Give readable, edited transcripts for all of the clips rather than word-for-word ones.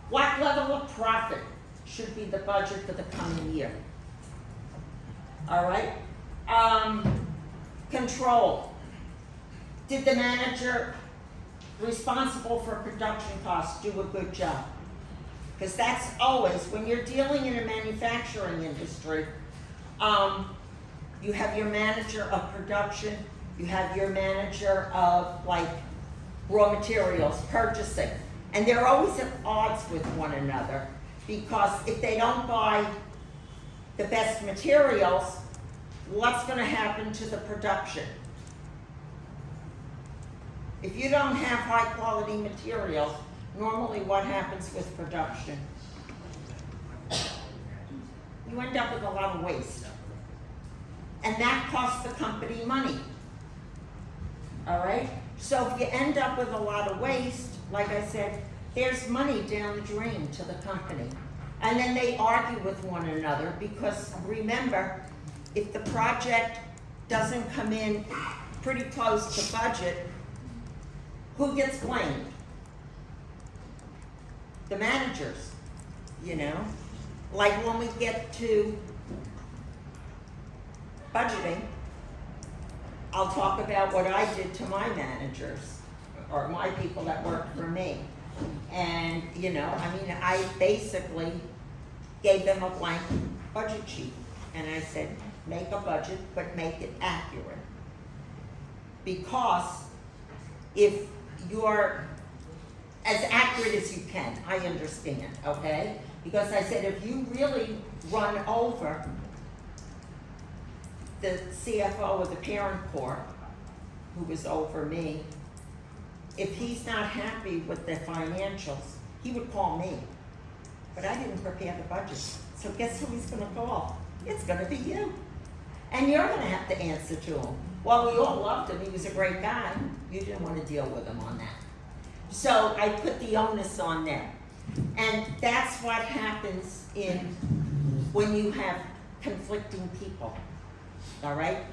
What level of profit should be the budget for the coming year? All right? Control. Did the manager responsible for production costs do a good job? Because that's always, when you're dealing in a manufacturing industry, you have your manager of production, you have your manager of like raw materials, purchasing, and they're always at odds with one another, because if they don't buy the best materials, what's going to happen to the production? If you don't have high quality materials, normally what happens with production? You end up with a lot of waste. And that costs the company money. All right? So if you end up with a lot of waste, like I said, there's money down the drain to the company. And then they argue with one another because remember, if the project doesn't come in pretty close to budget, who gets blamed? The managers, you know? Like when we get to budgeting, I'll talk about what I did to my managers or my people that worked for me. And, you know, I mean, I basically gave them a blank budget sheet. And I said, make a budget, but make it accurate. Because if you're as accurate as you can, I understand, okay? Because I said, if you really run over the CFO of the parent corp, who was over me, if he's not happy with the financials, he would call me. But I didn't prepare the budget. So guess who he's gonna call? It's gonna be you. And you're gonna have to answer to him. Well, we all loved him, he was a great guy. You didn't wanna deal with him on that. So I put the onus on them. And that's what happens when you have conflicting people, all right?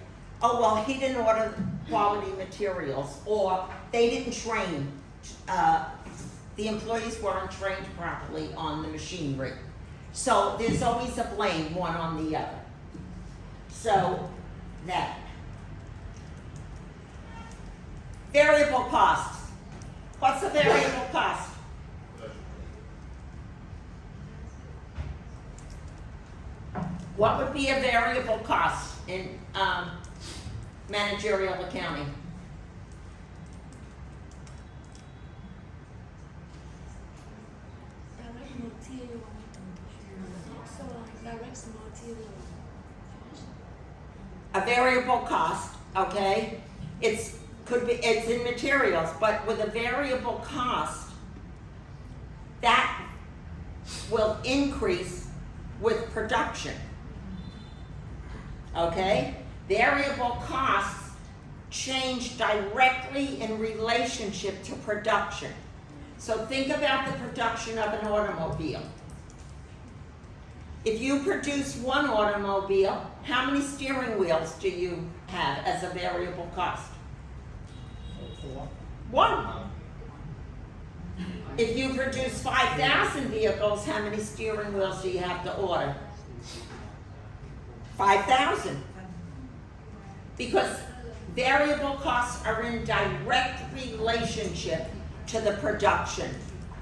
Oh, well, he didn't order quality materials, or they didn't train, the employees weren't trained properly on the machinery. So there's always a blame, one on the other. So that. Variable costs. What's a variable cost? What would be a variable cost in managerial accounting? Direct material. So direct material. A variable cost, okay? It's in materials, but with a variable cost, that will increase with production. Okay? Variable costs change directly in relationship to production. So think about the production of an automobile. If you produce one automobile, how many steering wheels do you have as a variable cost? One. If you produce 5,000 vehicles, how many steering wheels do you have to order? 5,000. Because variable costs are in direct relationship to the production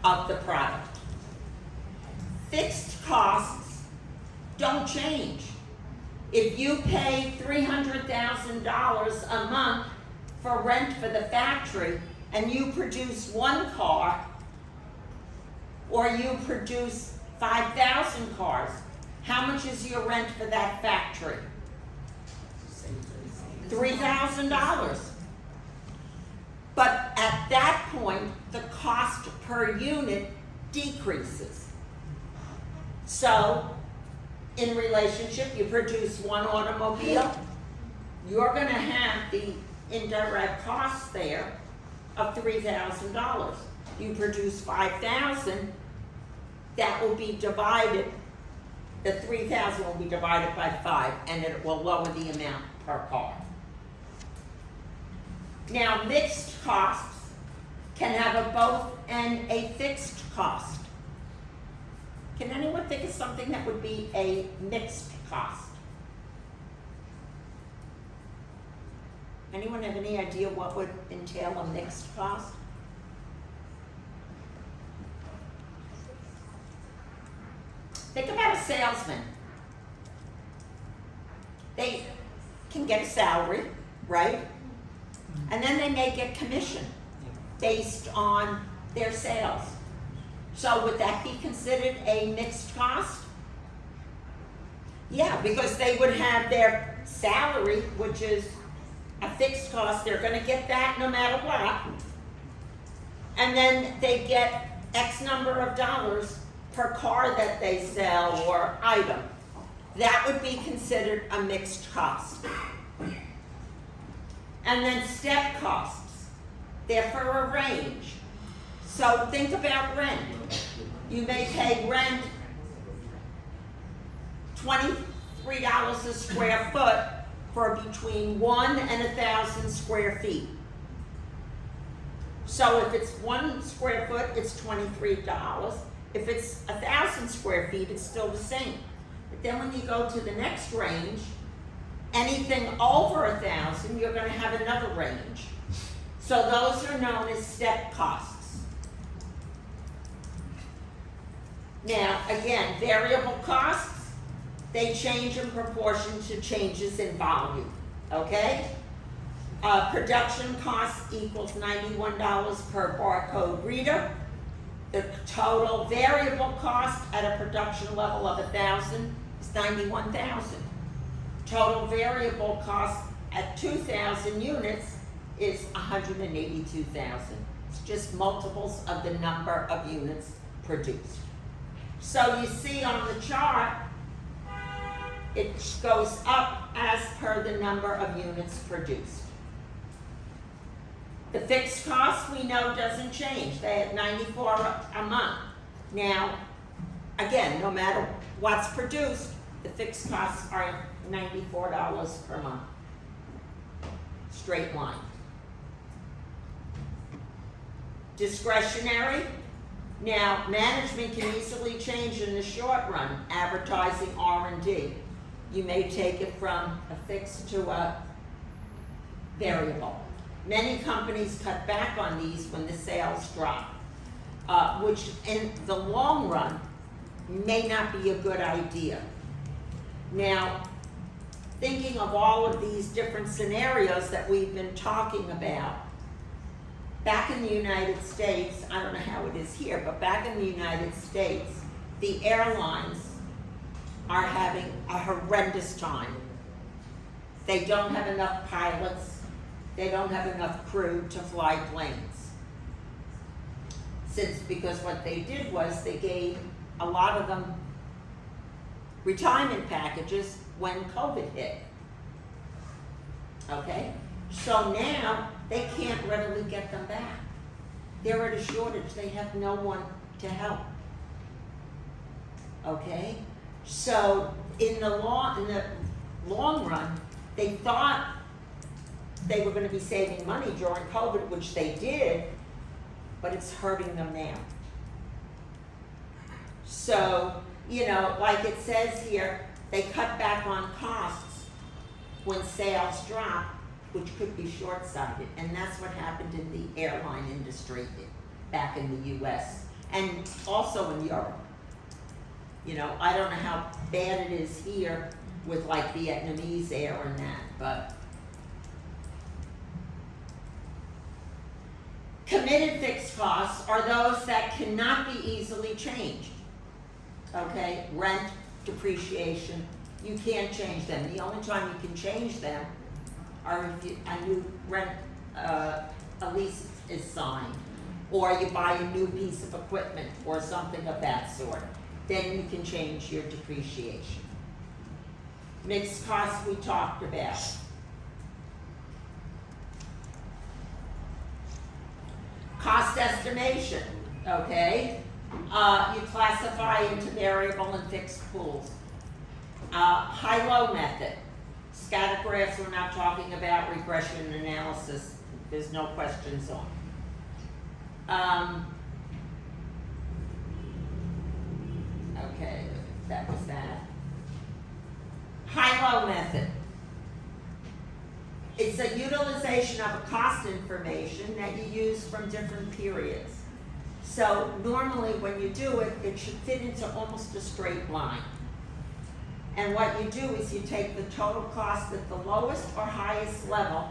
of the product. Fixed costs don't change. If you pay $300,000 a month for rent for the factory and you produce one car, or you produce 5,000 cars, how much is your rent for that factory? $3,000. But at that point, the cost per unit decreases. So, in relationship, you produce one automobile, you're gonna have the indirect costs there of $3,000. You produce 5,000, that will be divided, the 3,000 will be divided by 5, and it will lower the amount per car. Now, mixed costs can have a both and a fixed cost. Can anyone think of something that would be a mixed cost? Anyone have any idea what would entail a mixed cost? Think about a salesman. They can get a salary, right? And then they may get commission based on their sales. So would that be considered a mixed cost? Yeah, because they would have their salary, which is a fixed cost, they're gonna get that no matter what. And then they get X number of dollars per car that they sell or item. That would be considered a mixed cost. And then step costs, they're for a range. So think about rent. You may pay rent $23 a square foot for between 1 and 1,000 square feet. So if it's 1 square foot, it's $23. If it's 1,000 square feet, it's still the same. But then when you go to the next range, anything over 1,000, you're gonna have another range. So those are known as step costs. Now, again, variable costs, they change in proportion to changes in volume, okay? Production costs equals $91 per barcode reader. The total variable cost at a production level of 1,000 is 91,000. Total variable cost at 2,000 units is 182,000. It's just multiples of the number of units produced. So you see on the chart, it goes up as per the number of units produced. The fixed cost we know doesn't change. They have 94 a month. Now, again, no matter what's produced, the fixed costs are $94 per month. Straight line. Discretionary. Now, management can easily change in the short run, advertising R&D. You may take it from a fixed to a variable. Many companies cut back on these when the sales drop, which in the long run may not be a good idea. Now, thinking of all of these different scenarios that we've been talking about, back in the United States, I don't know how it is here, but back in the United States, the airlines are having a horrendous time. They don't have enough pilots. They don't have enough crew to fly planes. Because what they did was they gave a lot of them retirement packages when COVID hit. Okay? So now they can't readily get them back. They're at a shortage. They have no one to help. Okay? So in the long run, they thought they were going to be saving money during COVID, which they did, but it's hurting them now. So, you know, like it says here, they cut back on costs when sales drop, which could be short-sighted, and that's what happened in the airline industry back in the US and also in Europe. You know, I don't know how bad it is here with like Vietnamese Air and that, but committed fixed costs are those that cannot be easily changed. Okay, rent, depreciation, you can't change them. The only time you can change them are if a new rent, a lease is signed, or you buy a new piece of equipment or something of that sort. Then you can change your depreciation. Mixed costs we talked about. Cost estimation, okay? You classify into variable and fixed pools. High-low method. Scatter graphs, we're not talking about regression analysis. There's no questions on. Okay, that was that. High-low method. It's a utilization of a cost information that you use from different periods. So normally when you do it, it should fit into almost a straight line. And what you do is you take the total cost at the lowest or highest level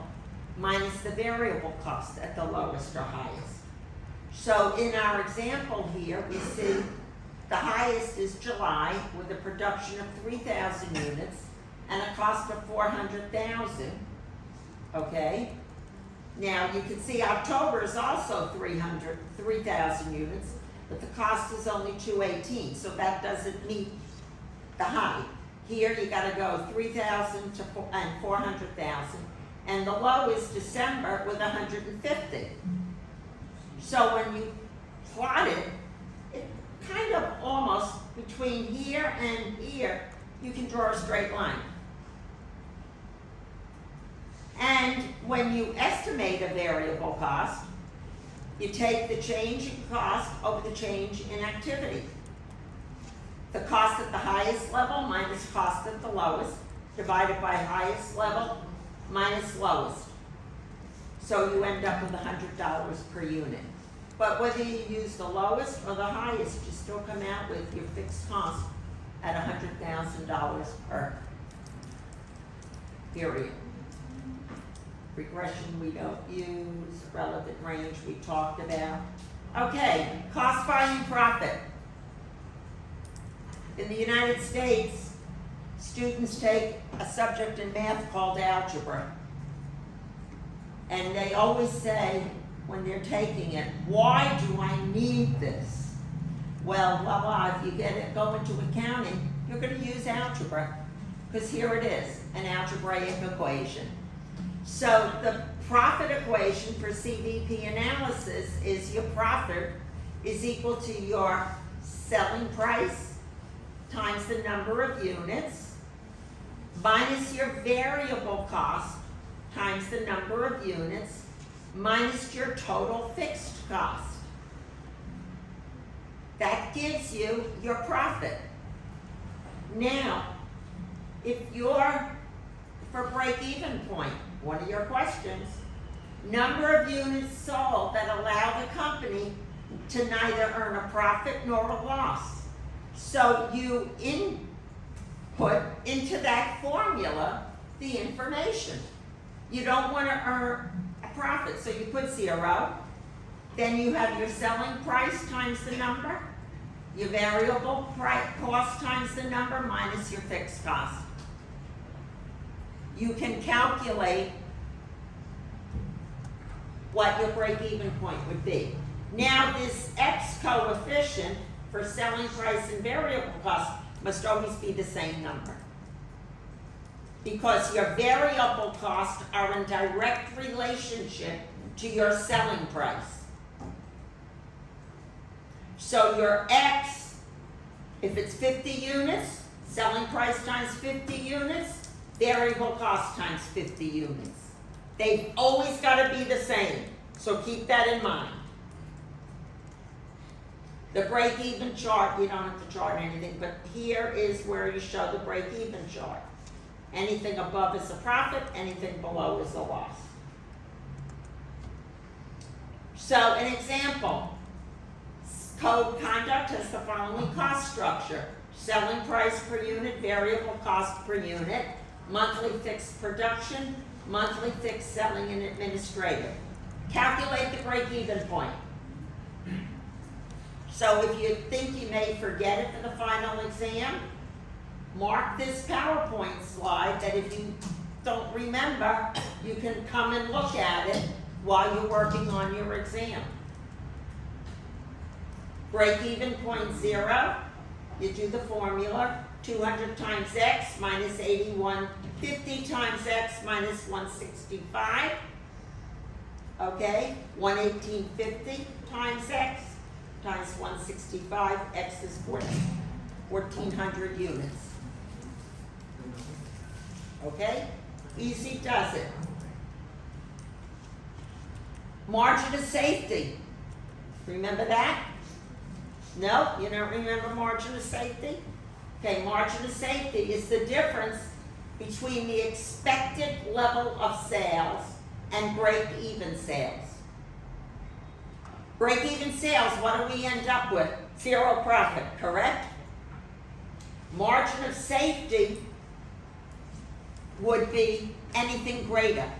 minus the variable cost at the lowest or highest. So in our example here, we see the highest is July with a production of 3,000 units and a cost of 400,000. Okay? Now you can see October is also 3,000 units, but the cost is only 218, so that doesn't meet the high. Here you gotta go 3,000 to 400,000, and the low is December with 150. So when you plot it, it kind of almost between here and here, you can draw a straight line. And when you estimate a variable cost, you take the change in cost over the change in activity. The cost at the highest level minus cost at the lowest, divided by highest level minus lowest. So you end up with $100 per unit. But whether you use the lowest or the highest, you still come out with your fixed cost at $100,000 per period. Regression we don't use, relevant range we talked about. Okay, cost volume profit. In the United States, students take a subject in math called algebra. And they always say, when they're taking it, why do I need this? Well, if you go into accounting, you're gonna use algebra, because here it is, an algebraic equation. So the profit equation for CVP analysis is your profit is equal to your selling price times the number of units minus your variable cost times the number of units minus your total fixed cost. That gives you your profit. Now, if you're for break-even point, one of your questions, number of units sold that allow the company to neither earn a profit nor a loss. So you input into that formula the information. You don't want to earn a profit, so you put 0. Then you have your selling price times the number, your variable cost times the number minus your fixed cost. You can calculate what your break-even point would be. Now this X coefficient for selling price and variable cost must always be the same number, because your variable costs are in direct relationship to your selling price. So your X, if it's 50 units, selling price times 50 units, variable cost times 50 units. They've always got to be the same, so keep that in mind. The break-even chart, you don't have to chart anything, but here is where you show the break-even chart. Anything above is a profit, anything below is a loss. So an example, code conduct has the following cost structure: selling price per unit, variable cost per unit, monthly fixed production, monthly fixed selling and administrative. Calculate the break-even point. So if you think you may forget it for the final exam, mark this PowerPoint slide that if you don't remember, you can come and look at it while you're working on your exam. Break-even point 0, you do the formula, 200 times X minus 8150 times X minus 165. Okay, 11850 times X times 165, X is 1,400 units. Okay, easy does it. Margin of safety, remember that? No, you don't remember margin of safety? Okay, margin of safety is the difference between the expected level of sales and break-even sales. Break-even sales, what do we end up with? Zero profit, correct? Margin of safety would be anything greater,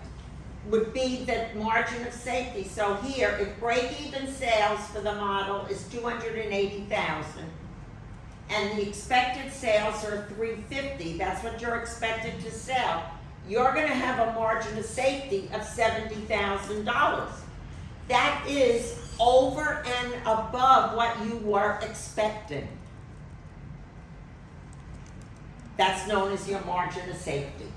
would be the margin of safety. So here, if break-even sales for the model is 280,000, and the expected sales are 350, that's what you're expected to sell, you're gonna have a margin of safety of $70,000. That is over and above what you were expecting. That's known as your margin of safety.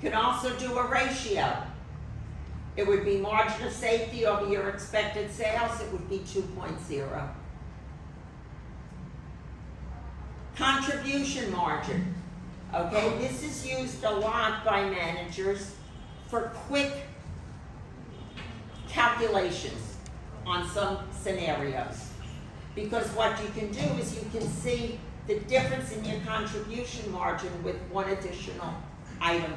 You can also do a ratio. It would be margin of safety over your expected sales, it would be 2.0. Contribution margin. Okay, this is used a lot by managers for quick calculations on some scenarios. Because what you can do is you can see the difference in your contribution margin with one additional item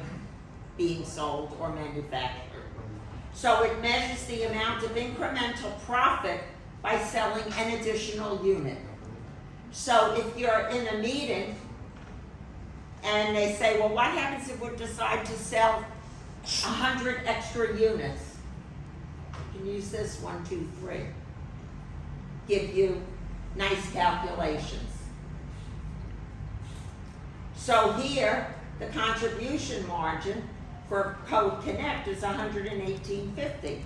being sold or manufactured. So it measures the amount of incremental profit by selling an additional unit. So if you're in a meeting and they say, well, what happens if we decide to sell 100 extra units? You can use this 1, 2, 3. Give you nice calculations. So here, the contribution margin for Code Connect is $118.50.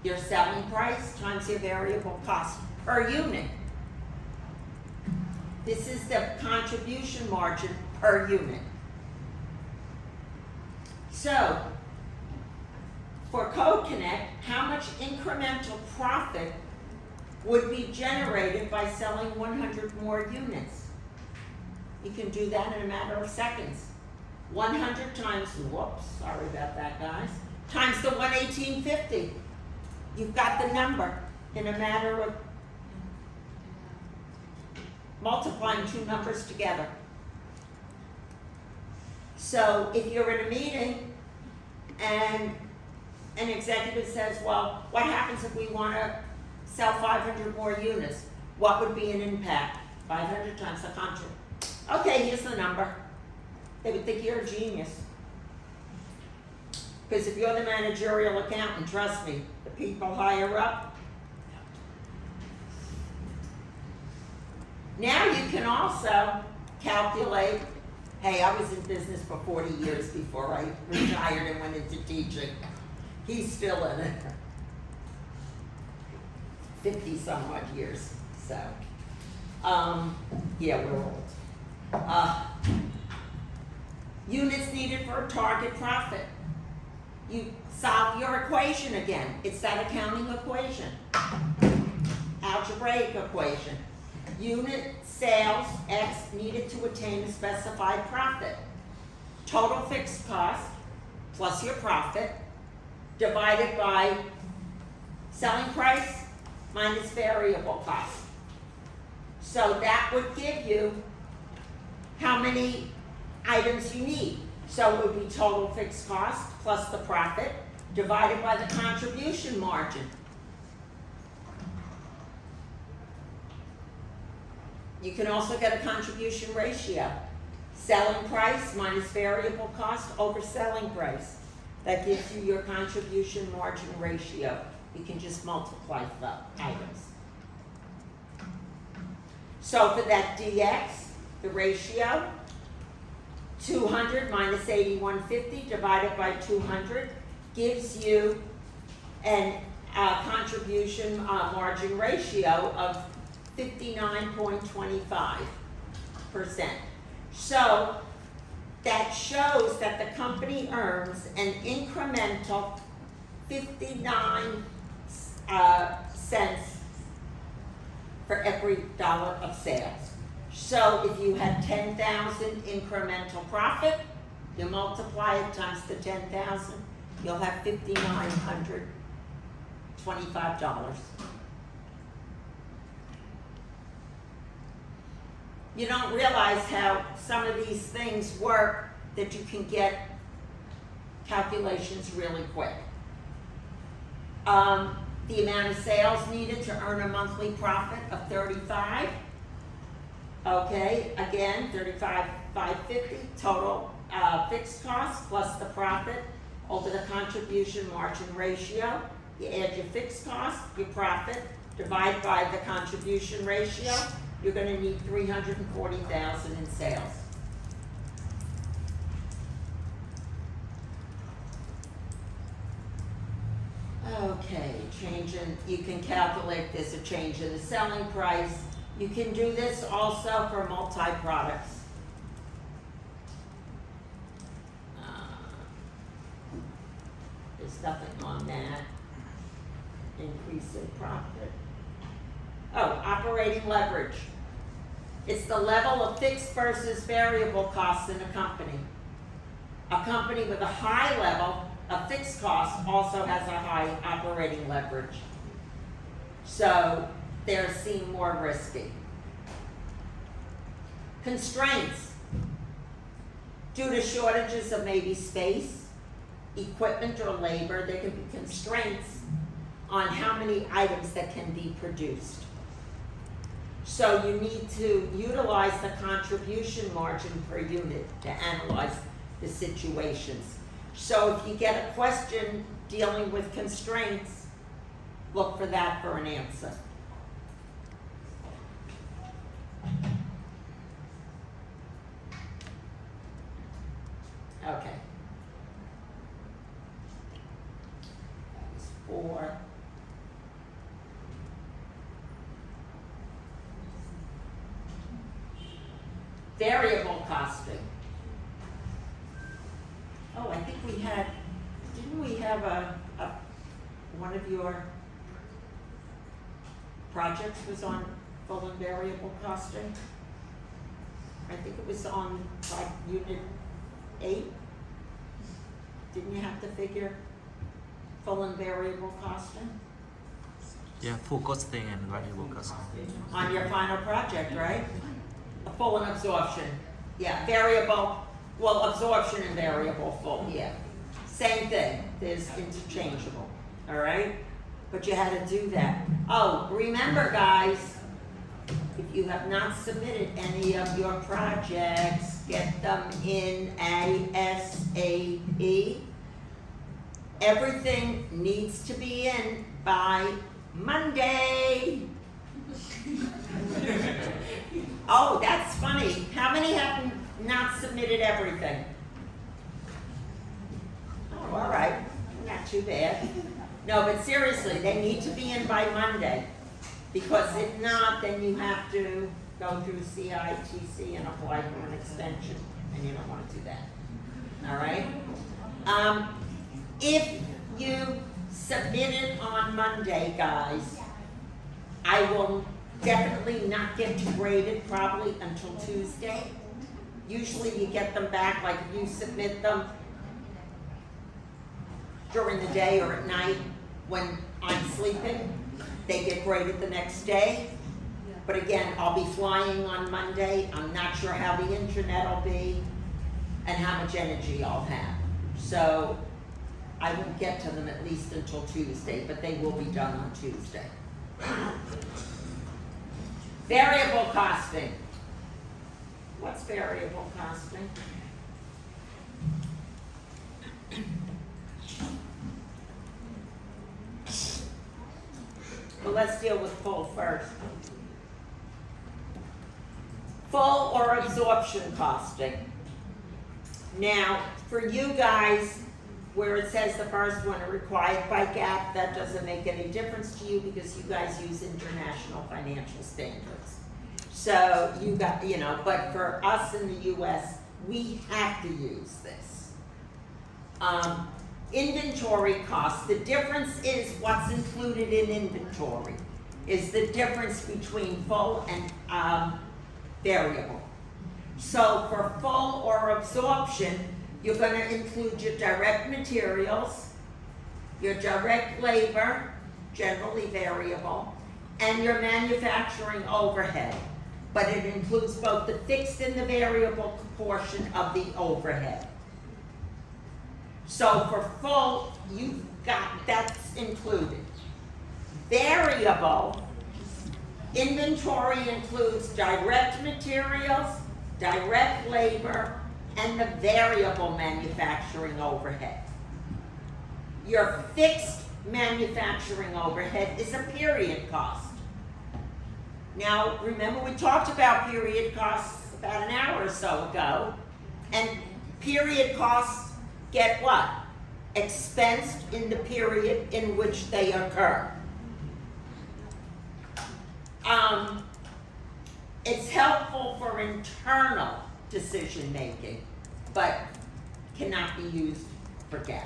Your selling price times your variable cost per unit. This is the contribution margin per unit. So, for Code Connect, how much incremental profit would be generated by selling 100 more units? You can do that in a matter of seconds. 100 times, whoops, sorry about that, guys, times the 118.50. You've got the number in a matter of multiplying two numbers together. So if you're in a meeting and an executive says, well, what happens if we want to sell 500 more units? What would be an impact? 500 times the contract. Okay, here's the number. They would think you're a genius. Because if you're the managerial accountant, trust me, the people higher up. Now you can also calculate, hey, I was in business for 40 years before I retired and went into teaching. He's still in it. 50 some odd years, so. Yeah, we're old. Units needed for a target profit. You solve your equation again. It's that accounting equation. Algebraic equation. Unit sales X needed to attain a specified profit. Total fixed cost plus your profit divided by selling price minus variable cost. So that would give you how many items you need. So it would be total fixed cost plus the profit divided by the contribution margin. You can also get a contribution ratio. Selling price minus variable cost over selling price. That gives you your contribution margin ratio. You can just multiply the items. So for that DX, the ratio, 200 minus 8150 divided by 200 gives you an contribution margin ratio of 59.25%. So that shows that the company earns an incremental 59 cents for every dollar of sales. So if you had 10,000 incremental profit, you multiply it times the 10,000, you'll have $5,925. You don't realize how some of these things work, that you can get calculations really quick. The amount of sales needed to earn a monthly profit of 35. Okay, again, 35,550 total fixed costs plus the profit over the contribution margin ratio. You add your fixed cost, your profit, divide by the contribution ratio. You're going to need 340,000 in sales. Okay, you can calculate this, a change in the selling price. You can do this also for multi-products. There's nothing on that. Increase in profit. Oh, operating leverage. It's the level of fixed versus variable costs in a company. A company with a high level of fixed costs also has a high operating leverage. So they're seen more risky. Constraints. Due to shortages of maybe space, equipment, or labor, there can be constraints on how many items that can be produced. So you need to utilize the contribution margin per unit to analyze the situations. So if you get a question dealing with constraints, look for that for an answer. Okay. That was 4. Variable costing. Oh, I think didn't we have one of your projects was on full and variable costing? I think it was on like unit 8. Didn't you have to figure full and variable costing? Yeah, full costing and variable costing. On your final project, right? A full and absorption. Yeah, variable, well, absorption and variable full, yeah. Same thing, there's interchangeable, all right? But you had to do that. Oh, remember guys, if you have not submitted any of your projects, get them in ASAP. Everything needs to be in by Monday. Oh, that's funny. How many have not submitted everything? Oh, all right. Not too bad. No, but seriously, they need to be in by Monday. Because if not, then you have to go through CITC and apply for an extension. And you don't want to do that. All right? If you submit it on Monday, guys, I will definitely not get you graded probably until Tuesday. Usually you get them back, like if you submit them during the day or at night when I'm sleeping, they get graded the next day. But again, I'll be flying on Monday. I'm not sure how the internet will be and how much energy I'll have. So I won't get to them at least until Tuesday, but they will be done on Tuesday. Variable costing. What's variable costing? Well, let's deal with full first. Full or absorption costing. Now, for you guys, where it says the first one are required by GAAP, that doesn't make any difference to you because you guys use international financial standards. So you got, but for us in the US, we have to use this. Inventory costs, the difference is what's included in inventory, is the difference between full and variable. So for full or absorption, you're going to include your direct materials, your direct labor, generally variable, and your manufacturing overhead. but it includes both the fixed and the variable portion of the overhead. So for full, you've got, that's included. Variable, inventory includes direct materials, direct labor, and the variable manufacturing overhead. Your fixed manufacturing overhead is a period cost. Now, remember we talked about period costs about an hour or so ago, and period costs get what? Expensed in the period in which they occur. It's helpful for internal decision making, but cannot be used for GAAP.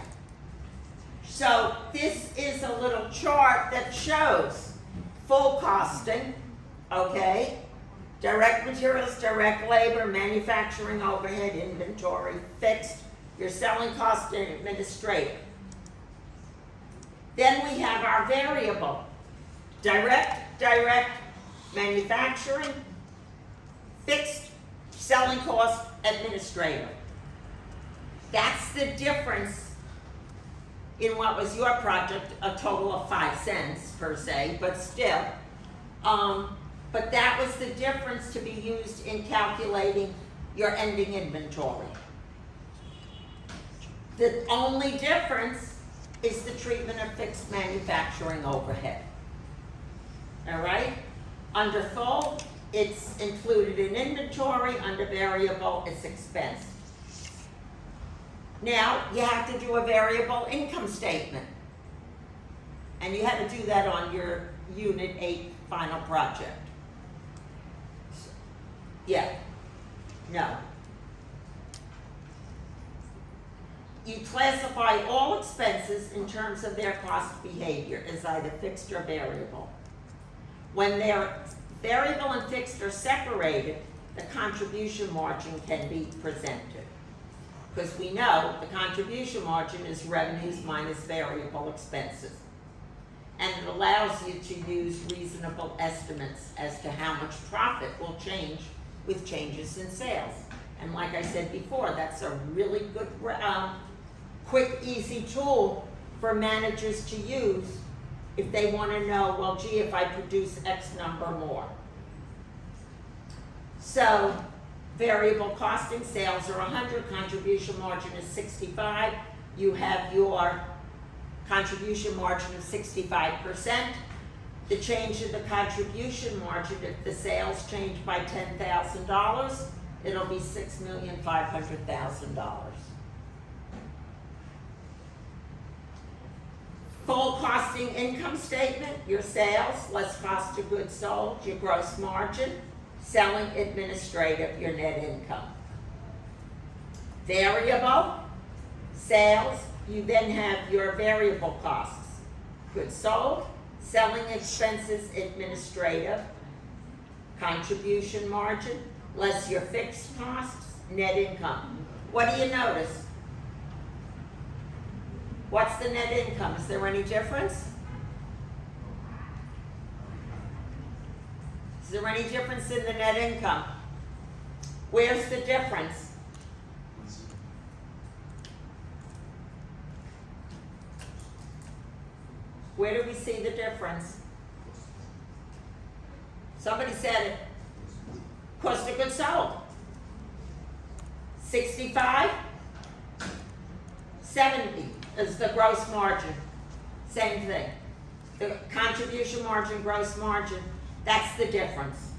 So this is a little chart that shows full costing, okay? Direct materials, direct labor, manufacturing overhead, inventory, fixed, your selling cost and administrative. Then we have our variable, direct, manufacturing, fixed, selling cost, administrative. That's the difference in what was your project, a total of 5 cents per se, but still. But that was the difference to be used in calculating your ending inventory. The only difference is the treatment of fixed manufacturing overhead. All right? Under full, it's included in inventory. Under variable, it's expensed. Now, you have to do a variable income statement. And you had to do that on your Unit 8 final project. Yeah. No. You classify all expenses in terms of their cost behavior as either fixed or variable. When their variable and fixed are separated, the contribution margin can be presented. Because we know the contribution margin is revenues minus variable expenses. And it allows you to use reasonable estimates as to how much profit will change with changes in sales. And like I said before, that's a really good, quick, easy tool for managers to use if they want to know, well, gee, if I produce X number more. So, variable costing, sales are 100, contribution margin is 65. You have your contribution margin of 65%. The change in the contribution margin, if the sales change by $10,000, it'll be $6,500,000. Full costing income statement, your sales, less cost of goods sold, your gross margin, selling administrative, your net income. Variable, sales, you then have your variable costs, goods sold, selling expenses, administrative, contribution margin, less your fixed costs, net income. What do you notice? What's the net income? Is there any difference? Is there any difference in the net income? Where's the difference? Where do we see the difference? Somebody said it. Cost of goods sold. 65, 70 is the gross margin. Same thing. The contribution margin, gross margin, that's the difference.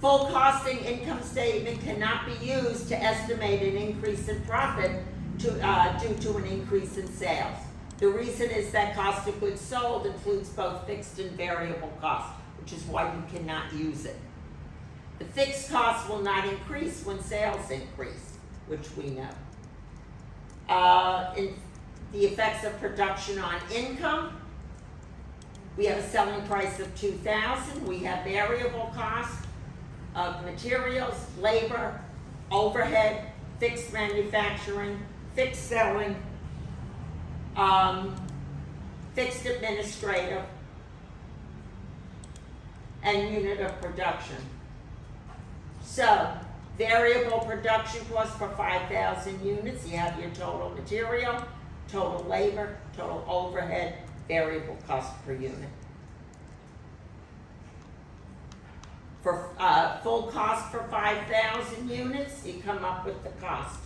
Full costing income statement cannot be used to estimate an increase in profit due to an increase in sales. The reason is that cost of goods sold includes both fixed and variable costs, which is why you cannot use it. The fixed costs will not increase when sales increase, which we know. In the effects of production on income, we have a selling price of $2,000. We have variable costs of materials, labor, overhead, fixed manufacturing, fixed selling, fixed administrative, and unit of production. So, variable production cost for 5,000 units, you have your total material, total labor, total overhead, variable cost per unit. For full cost for 5,000 units, you come up with the cost.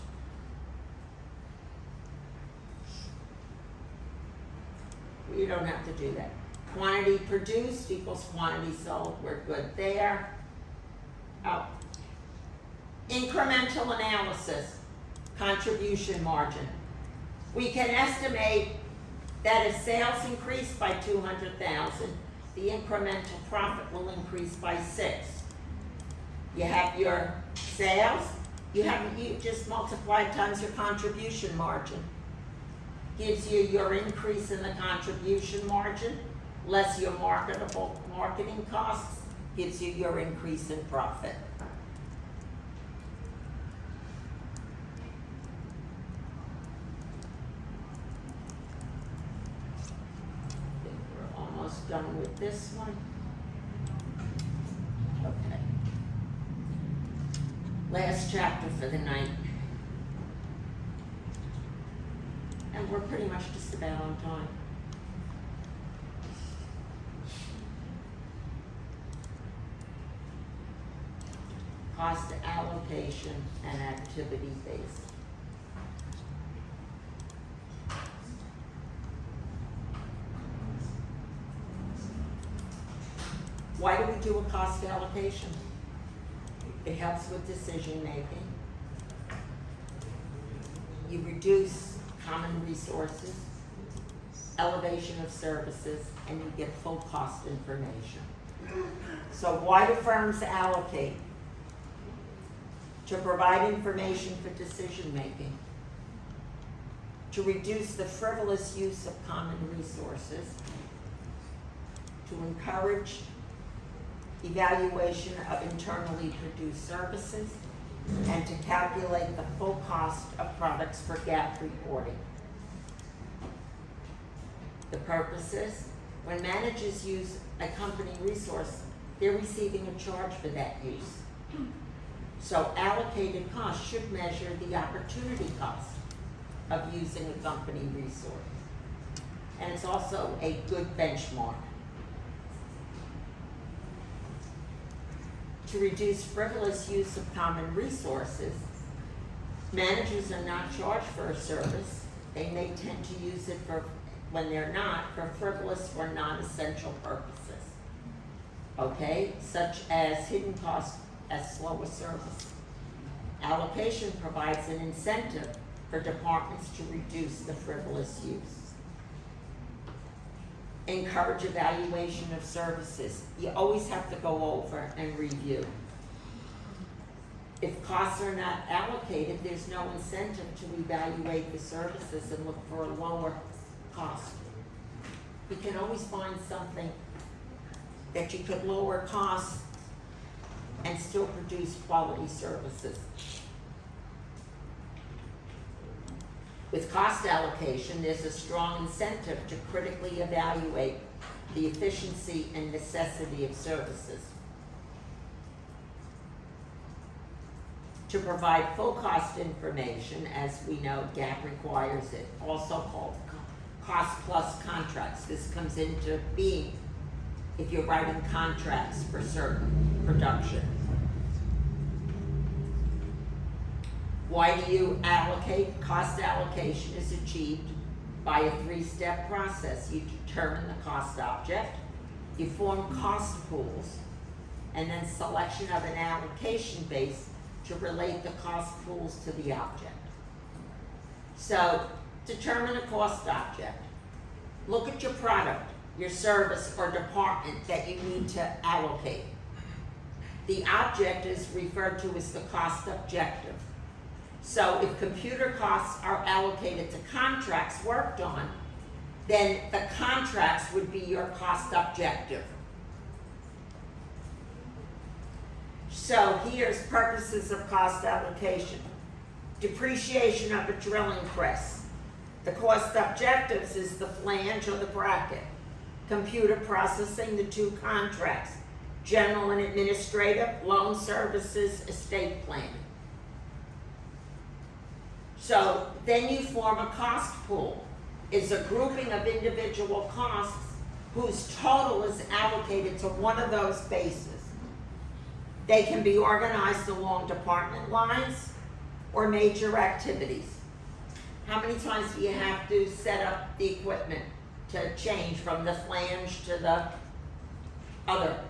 You don't have to do that. Quantity produced equals quantity sold, we're good there. Oh. Incremental analysis, contribution margin. We can estimate that if sales increase by 200,000, the incremental profit will increase by 6. You have your sales, you just multiply times your contribution margin. Gives you your increase in the contribution margin, less your marketing costs, gives you your increase in profit. I think we're almost done with this one. Okay. Last chapter for the night. And we're pretty much just about on time. Cost allocation and activity based. Why do we do a cost allocation? It helps with decision making. You reduce common resources, elevation of services, and you get full cost information. So why do firms allocate? To provide information for decision making, to reduce the frivolous use of common resources, to encourage evaluation of internally produced services, and to calculate the full cost of products for GAAP reporting. The purpose is, when managers use a company resource, they're receiving a charge for that use. So allocated cost should measure the opportunity cost of using a company resource. And it's also a good benchmark. To reduce frivolous use of common resources, managers are not charged for a service. They may tend to use it for, when they're not, for frivolous or non-essential purposes. Okay, such as hidden costs as slower service. Allocation provides an incentive for departments to reduce the frivolous use. Encourage evaluation of services. You always have to go over and review. If costs are not allocated, there's no incentive to evaluate the services and look for a lower cost. You can always find something that you could lower costs and still produce quality services. With cost allocation, there's a strong incentive to critically evaluate the efficiency and necessity of services. To provide full cost information, as we know, GAAP requires it, also called cost plus contracts. This comes into being if you're writing contracts for certain production. Why do you allocate? Cost allocation is achieved by a 3-step process. You determine the cost object, you form cost pools, and then selection of an allocation base to relate the cost pools to the object. So, determine a cost object. Look at your product, your service, or department that you need to allocate. The object is referred to as the cost objective. So if computer costs are allocated to contracts worked on, then the contracts would be your cost objective. So here's purposes of cost allocation. Depreciation of a drilling press. The cost objectives is the flange or the bracket. Computer processing, the 2 contracts. general and administrative, loan services, estate planning. So then you form a cost pool. It's a grouping of individual costs whose total is allocated to one of those bases. They can be organized along department lines or major activities. How many times do you have to set up the equipment to change from the flange to the other?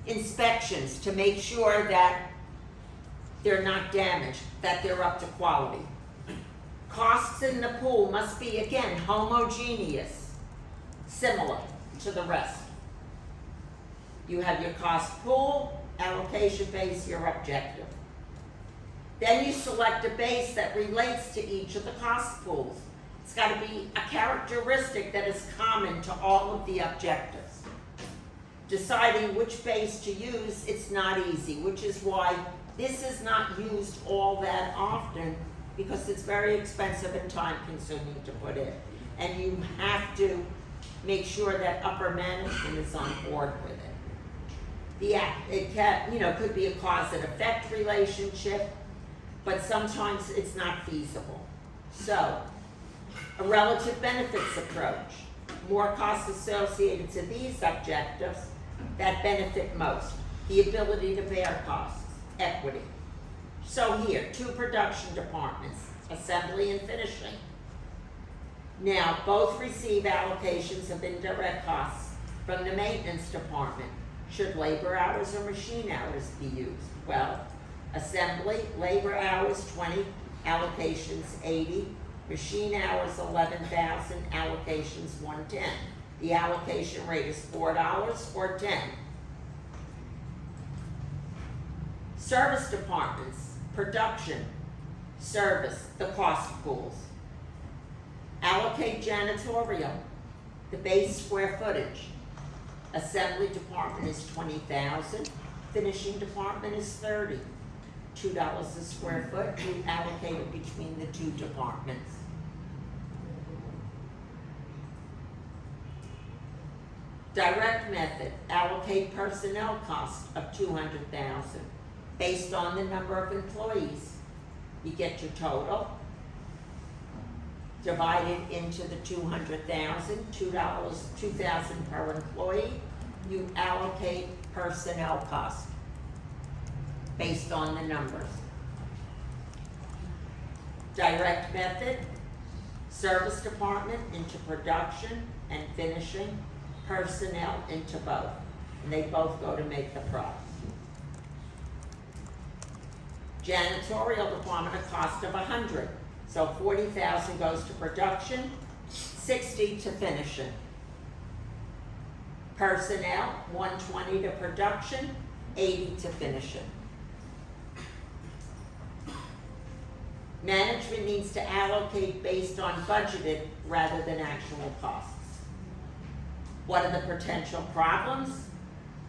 Inspections to make sure that they're not damaged, that they're up to quality. Costs in the pool must be, again, homogeneous, similar to the rest. You have your cost pool, allocation base, your objective. Then you select a base that relates to each of the cost pools. It's got to be a characteristic that is common to all of the objectives. Deciding which base to use, it's not easy, which is why this is not used all that often, because it's very expensive and time consuming to put in. And you have to make sure that upper management is on board with it. It can, could be a cause and effect relationship, but sometimes it's not feasible. So, a relative benefits approach. More costs associated to these objectives that benefit most. The ability to bear costs, equity. So here, 2 production departments, assembly and finishing. Now, both receive allocations of indirect costs from the maintenance department. Should labor hours or machine hours be used? Well, assembly, labor hours 20, allocations 80, machine hours 11,000, allocations 110. The allocation rate is $4 or 10. Service departments, production, service, the cost pools. Allocate janitorial, the base square footage. Assembly department is 20,000, finishing department is 30. $2 a square foot, you allocate it between the 2 departments. Direct method, allocate personnel costs of $200,000 based on the number of employees. You get your total, divide it into the $200,000, $2,000 per employee. You allocate personnel costs based on the numbers. Direct method, service department into production and finishing, personnel into both. And they both go to make the product. Janitorial department, a cost of $100. So $40,000 goes to production, $60 to finishing. Personnel, $120 to production, $80 to finishing. Management needs to allocate based on budgeted rather than actual costs. What are the potential problems?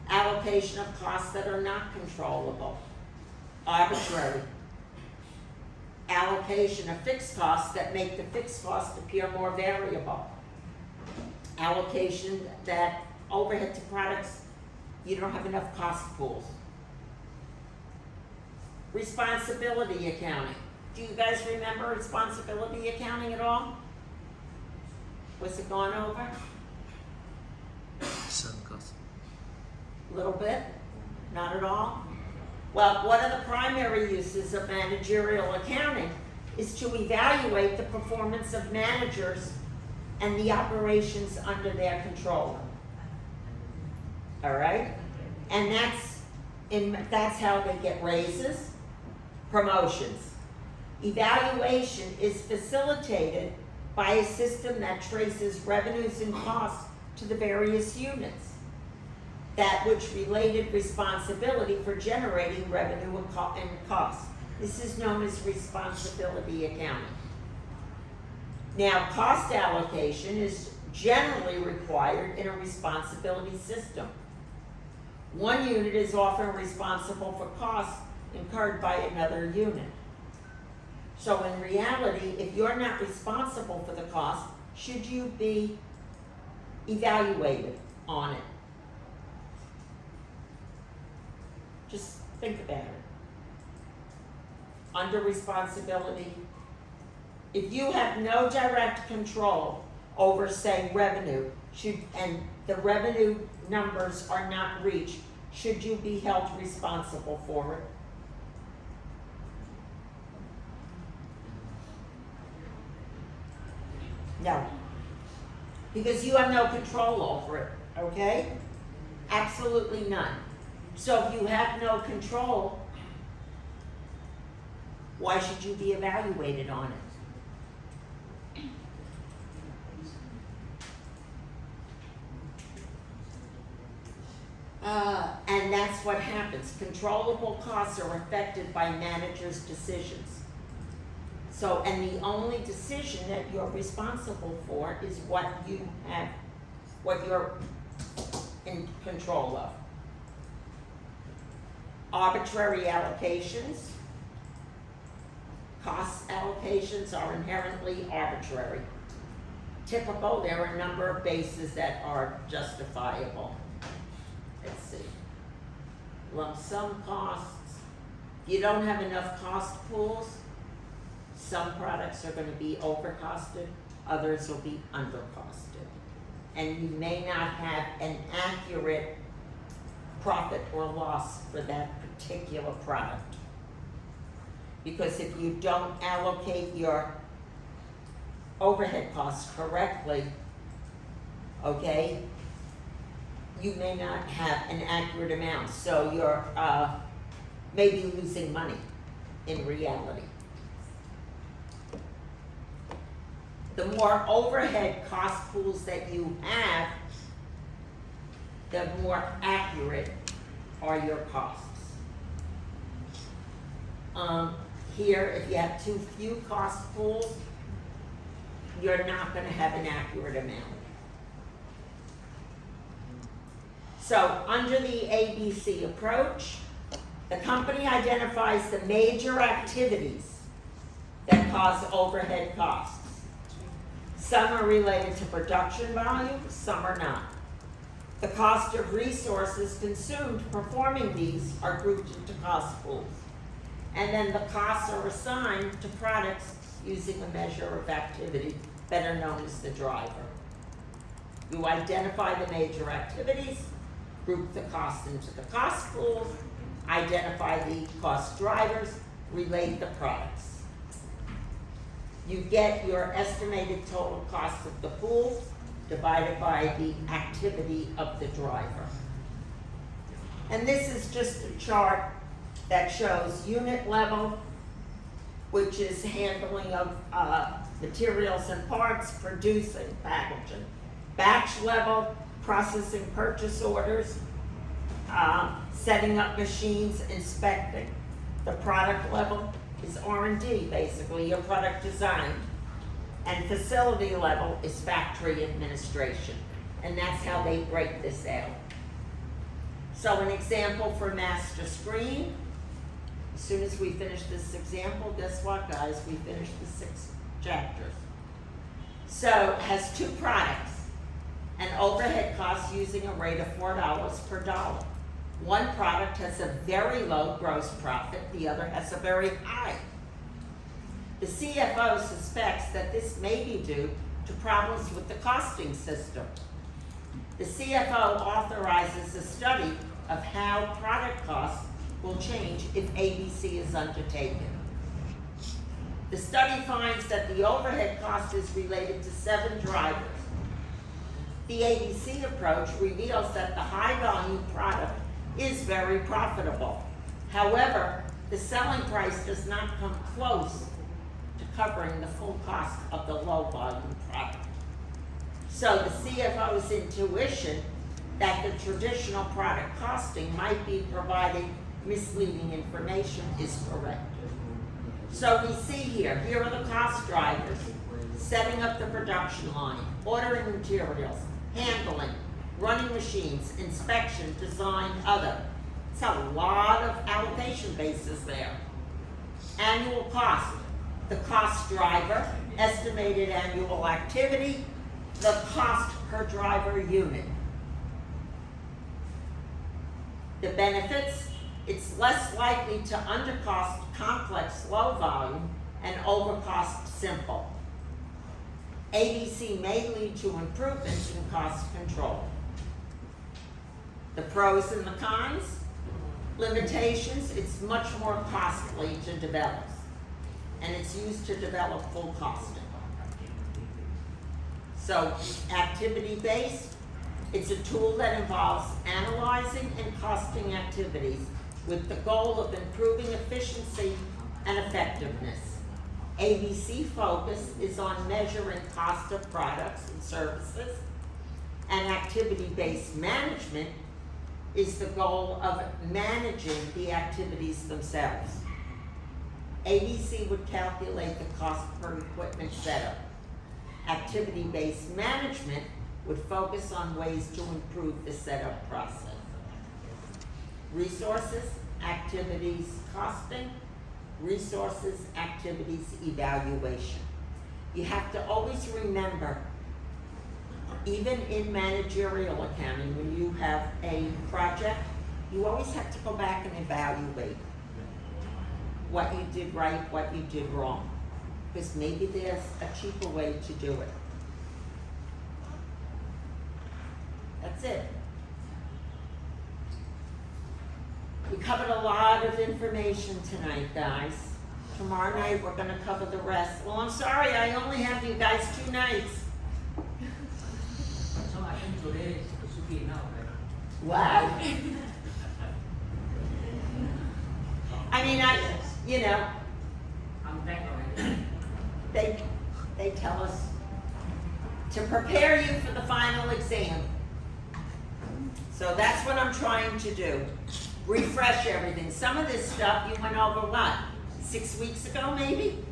Allocation of costs that are not controllable, arbitrary. Allocation of fixed costs that make the fixed costs appear more variable. Allocation that overhead to products, you don't have enough cost pools. Responsibility accounting. Do you guys remember responsibility accounting at all? Was it gone over? Some cost. A little bit? Not at all? Well, one of the primary uses of managerial accounting is to evaluate the performance of managers and the operations under their control. All right? And that's how they get raises, promotions. Evaluation is facilitated by a system that traces revenues and costs to the various units, that which related responsibility for generating revenue and costs. This is known as responsibility accounting. Now, cost allocation is generally required in a responsibility system. One unit is often responsible for costs incurred by another unit. So in reality, if you're not responsible for the cost, should you be evaluated on it? Just think about it. Under responsibility, if you have no direct control over, say, revenue, and the revenue numbers are not reached, should you be held responsible for it? No. Because you have no control over it, okay? Absolutely none. So if you have no control, why should you be evaluated on it? And that's what happens. Controllable costs are affected by managers' decisions. So, and the only decision that you're responsible for is what you have, what you're in control of. Arbitrary allocations. Cost allocations are inherently arbitrary. Typical, there are a number of bases that are justifiable. Let's see. Lump sum costs. If you don't have enough cost pools, some products are going to be overcosted, others will be undercosted. And you may not have an accurate profit or loss for that particular product. Because if you don't allocate your overhead costs correctly, okay, you may not have an accurate amount. So you're maybe losing money in reality. The more overhead cost pools that you have, the more accurate are your costs. Here, if you have too few cost pools, you're not going to have an accurate amount. So, under the ABC approach, the company identifies the major activities that cause overhead costs. Some are related to production volume, some are not. The cost of resources consumed performing these are grouped into cost pools. And then the costs are assigned to products using a measure of activity, better known as the driver. You identify the major activities, group the costs into the cost pools, identify the cost drivers, relate the products. You get your estimated total cost of the pool divided by the activity of the driver. And this is just a chart that shows unit level, which is handling of materials and parts, producing, packaging. Batch level, processing purchase orders, setting up machines, inspecting. The product level is R&D, basically, your product design. And facility level is factory administration. And that's how they break this out. So an example for master screen. As soon as we finish this example, guess what, guys? We finished the 6 chapters. So it has 2 products. An overhead cost using a rate of $4 per dollar. One product has a very low gross profit, the other has a very high. The CFO suspects that this may be due to problems with the costing system. The CFO authorizes a study of how product costs will change if ABC is undertaken. The study finds that the overhead cost is related to 7 drivers. The ABC approach reveals that the high volume product is very profitable. However, the selling price does not come close to covering the full cost of the low volume product. So the CFO's intuition that the traditional product costing might be providing misleading information is correct. So we see here are the cost drivers: setting up the production line, ordering materials, handling, running machines, inspection, design, other. It's a lot of allocation bases there. Annual cost, the cost driver, estimated annual activity, the cost per driver unit. The benefits, it's less likely to undercost complex low volume and overcost simple. ABC may lead to improvements in cost control. The pros and the cons, limitations, it's much more costly to develop, and it's used to develop full costing. So, activity-based, it's a tool that involves analyzing and costing activities with the goal of improving efficiency and effectiveness. ABC focus is on measuring cost of products and services, and activity-based management is the goal of managing the activities themselves. ABC would calculate the cost per equipment setup. Activity-based management would focus on ways to improve the setup process. Resources, activities, costing, resources, activities, evaluation. You have to always remember, even in managerial accounting, when you have a project, you always have to go back and evaluate what you did right, what you did wrong, because maybe there's a cheaper way to do it. That's it. We covered a lot of information tonight, guys. Tomorrow night, we're gonna cover the rest. Well, I'm sorry, I only have you guys 2 nights. So I think today is Suki now, right? What? I mean, I'm back already. they tell us to prepare you for the final exam. So that's what I'm trying to do. Refresh everything. Some of this stuff you went over what? 6 weeks ago maybe?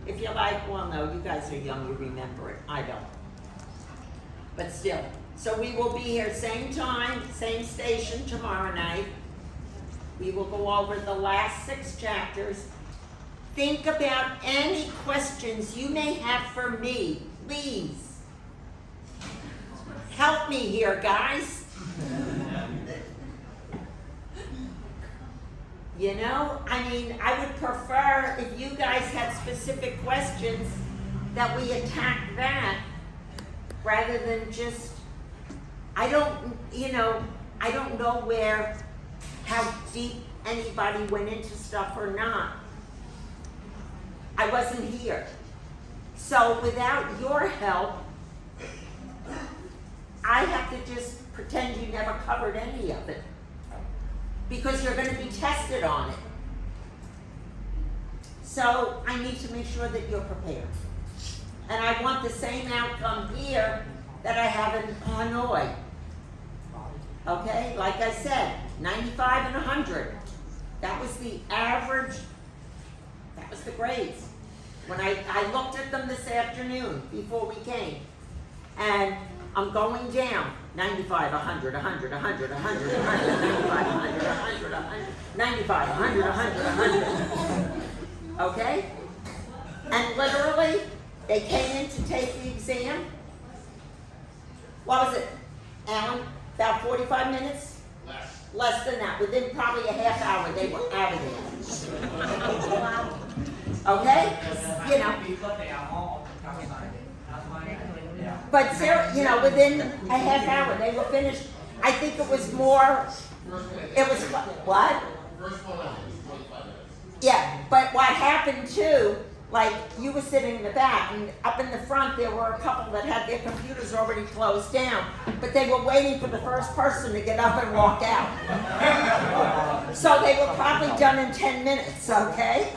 If you're like, well no, you guys are young, you remember it. I don't. But still. So we will be here same time, same station tomorrow night. We will go over the last 6 chapters. Think about any questions you may have for me, please. Help me here, guys. You know, I mean, I would prefer if you guys had specific questions that we attack that rather than just, I don't know how deep anybody went into stuff or not. I wasn't here. So without your help, I have to just pretend you never covered any of it, because you're going to be tested on it. So I need to make sure that you're prepared. And I want the same outcome here that I have in Hanoi. Okay, like I said, 95 and 100. That was the average, that was the grades. When I looked at them this afternoon before we came, and I'm going down, 95, 100, 100, 100, 100, 100, 95, 100, 100, 100, 95, 100, 100, 100. Okay? And literally, they came in to take the exam. What was it, Alan? About 45 minutes? Less than that. Within probably a half hour, they were out of there. Okay? You know. Because they are all on the outside. That's why they are. But within a half hour, they were finished. I think it was more, it was, what? Yeah, but what happened too, like, you were sitting in the back, and up in the front, there were a couple that had their computers already closed down, but they were waiting for the first person to get up and walk out. So they were probably done in 10 minutes, okay?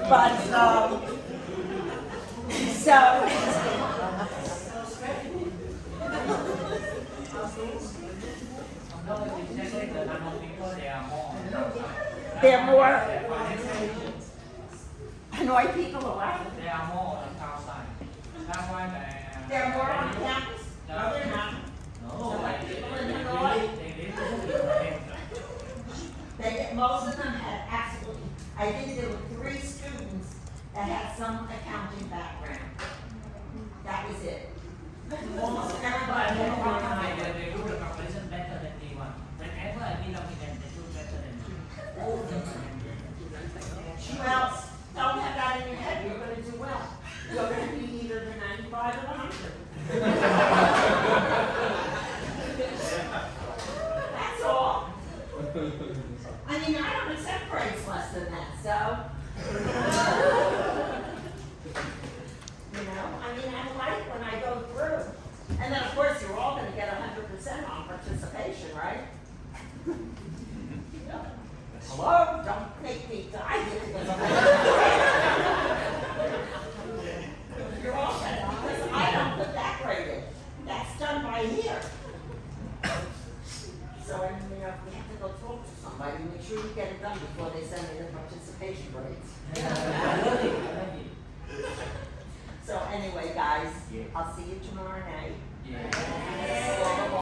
But, they're more Hanoi people are what? They are more on the outside. That's why They're more on campus? No, they're not. No, Like people in Hanoi, most of them had absolutely, I think there were 3 students that had some accounting background. That was it. Almost everybody had a they do the calculation better than D1. Whenever I นี้เรามีแต่จะช่วยกันเลย Well, don't have that in your head, you're gonna do well. You're gonna be either the 95 or the 100. That's all. I mean, I don't accept grades less than that, so. You know, I mean, I like when I go through. And then, of course, you're all gonna get 100% on participation, right? Hello? Don't make me die here because I'm You're all gonna, because I don't put that grade in. That's done by here. So, I mean, you know, if we have to go talk to somebody, make sure you get it done before they send me the participation grades. So anyway, guys, I'll see you tomorrow night. Yeah.